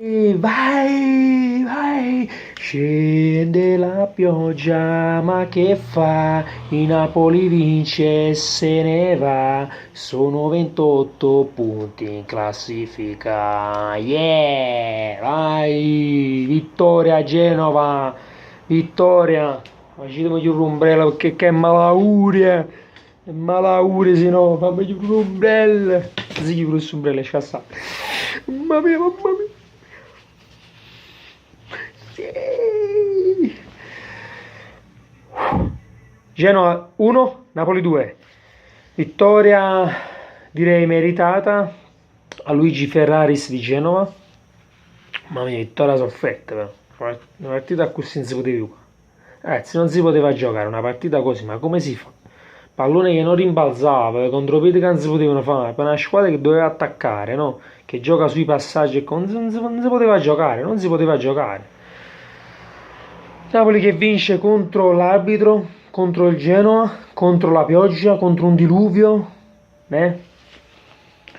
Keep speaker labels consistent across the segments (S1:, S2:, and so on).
S1: Vai, vai, scende la pioggia, ma che fa? Il Napoli vince e se ne va. Sono 28 punti in classifica. Yeah, vai, vittoria a Genova, vittoria. Facciamo più l'ombrello perché che è malauria. È malauria, se no, fammi più l'ombrello. Sì, più l'ombrello, scassa. Mamma mia, mamma mia. Sì. Genoa 1, Napoli 2. Vittoria direi meritata a Luigi Ferraris di Genova. Mamma mia, vittoria sofferta però. Una partita così non si poteva più. Ragazzi, non si poteva giocare una partita così, ma come si fa? Pallone che non rimbalzava, contropiedi che non si potevano fare, per una squadra che doveva attaccare, no? Che gioca sui passaggi e non si poteva giocare, non si poteva giocare. Napoli che vince contro l'arbitro, contro il Genoa, contro la pioggia, contro un diluvio,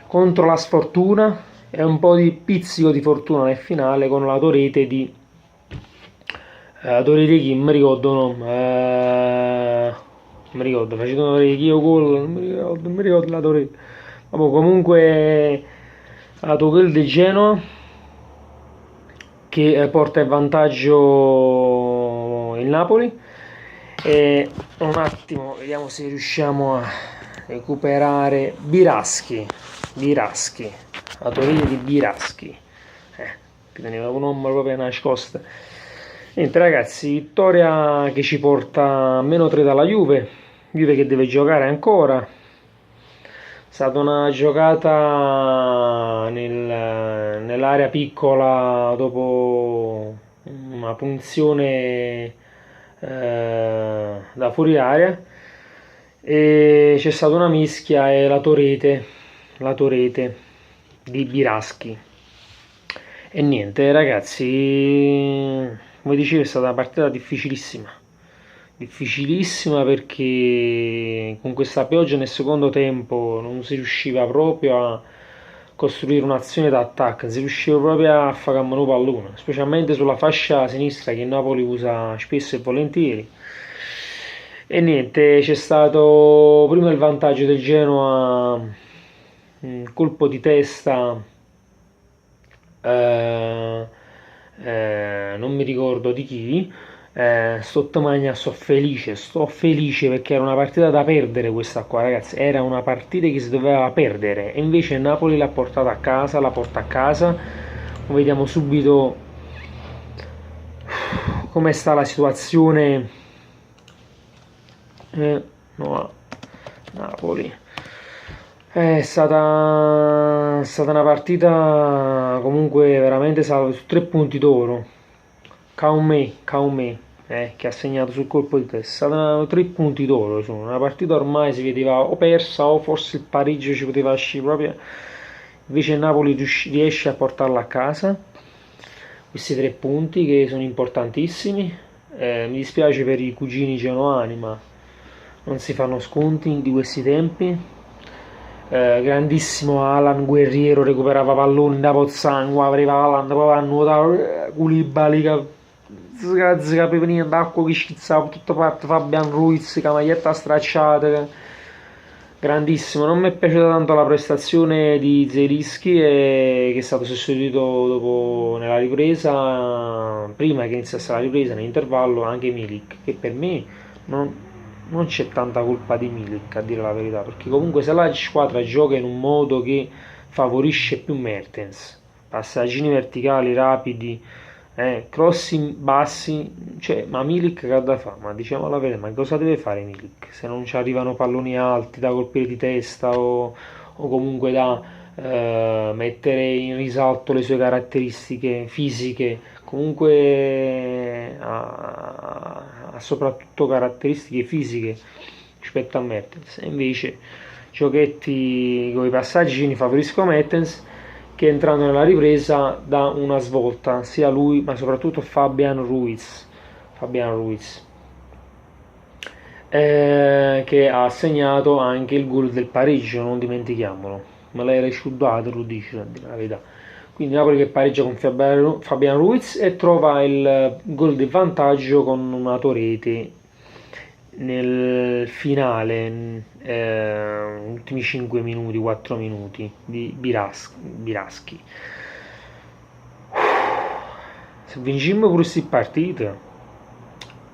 S1: contro la sfortuna e un po' di pizzico di fortuna nel finale con la Torete di Torete chi? Non mi ricordo, no? Non mi ricordo, facendo Torete chi o gol, non mi ricordo la Torete. Vabbè, comunque la Torete del Genoa che porta in vantaggio il Napoli. E un attimo, vediamo se riusciamo a recuperare Biraschi, la Torino di Biraschi, che teneva un nome proprio nascosto. Niente ragazzi, vittoria che ci porta a -3 dalla Juve che deve giocare ancora. È stata una giocata nell'area piccola dopo una punizione da fuori area e c'è stata una mischia e la Torete di Biraschi. E niente ragazzi, come dicevo è stata una partita difficilissima perché con questa pioggia nel secondo tempo non si riusciva proprio a costruire un'azione d'attacco, non si riusciva proprio a fare cammino pallone, specialmente sulla fascia sinistra che Napoli usa spesso e volentieri. E niente, c'è stato prima il vantaggio del Genoa, colpo di testa, non mi ricordo di chi. Sottomagna sto felice perché era una partita da perdere questa qua ragazzi, era una partita che si doveva perdere e invece Napoli l'ha portata a casa, la porta a casa. Vediamo subito come sta la situazione. No, Napoli è stata una partita comunque veramente salva su 3 punti d'oro. Caumé, che ha segnato sul colpo di testa. È stata 3 punti d'oro. Una partita ormai si vedeva o persa o forse il pareggio ci poteva uscire proprio. Invece il Napoli riesce a portarla a casa. Questi 3 punti che sono importantissimi. Mi dispiace per i cugini genoani, ma non si fanno sconti di questi tempi. Grandissimo Alan Guerriero, recuperava palloni da Pozzango, aveva Alan, poi a nuotare Koulibaly che veniva d'acqua che schizzava tutta parte, Fabian Ruiz, maglietta stracciata, grandissimo. Non mi è piaciuta tanto la prestazione di Zelischi che è stato sostituito dopo nella ripresa, prima che iniziasse la ripresa, nell'intervallo anche Milik, che per me non c'è tanta colpa di Milik a dire la verità, perché comunque se la squadra gioca in un modo che favorisce più Mertens, passaggini verticali rapidi, crossing bassi, cioè, ma Milik che ha da fare? Ma diciamo la verità, ma cosa deve fare Milik se non ci arrivano palloni alti da colpire di testa o comunque da mettere in risalto le sue caratteristiche fisiche? Comunque ha soprattutto caratteristiche fisiche rispetto a Mertens, e invece giochetti con i passaggi favoriscono Mertens, che entrando nella ripresa dà una svolta sia lui ma soprattutto Fabian Ruiz, che ha segnato anche il gol del pareggio, non dimentichiamolo, me l'hai risciudato, lo dice la verità. quindi Napoli che pareggia con Fabian Ruiz e trova il gol di vantaggio con una rete nel finale, ultimi 5 minuti, 4 minuti di Biraschi. Se vincimmo pure queste partite,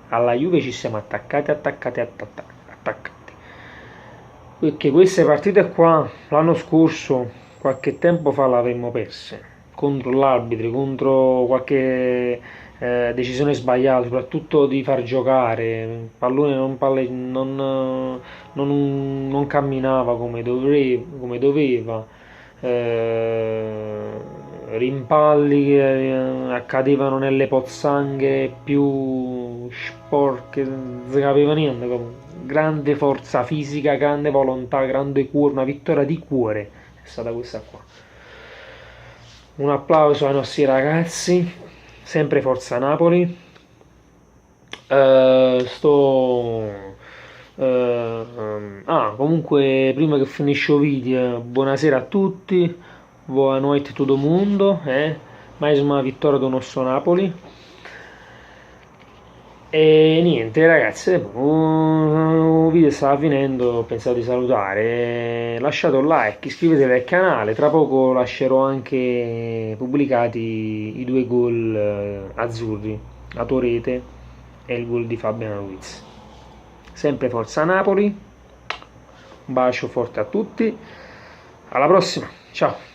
S1: alla Juve ci siamo attaccati, perché queste partite qua l'anno scorso, qualche tempo fa, le avremmo perse contro l'arbitro, contro qualche decisione sbagliata, soprattutto di far giocare il pallone, non camminava come doveva, rimpalli che accadevano nelle pozzanghe più sporche, non si capiva niente. Grande forza fisica, grande volontà, grande cuore, una vittoria di cuore è stata questa qua. Un applauso ai nostri ragazzi, sempre Forza Napoli. Comunque, prima che finisce il video, buonasera a tutti, boa noite a tutto il mondo, mais una vittoria del nostro Napoli. E niente ragazzi, il video stava finendo, ho pensato di salutare, lasciate un like, iscrivetevi al canale, tra poco lascerò anche pubblicati i 2 gol azzurri, la tua rete e il gol di Fabian Ruiz. Sempre Forza Napoli, un bacio forte a tutti, alla prossima, ciao!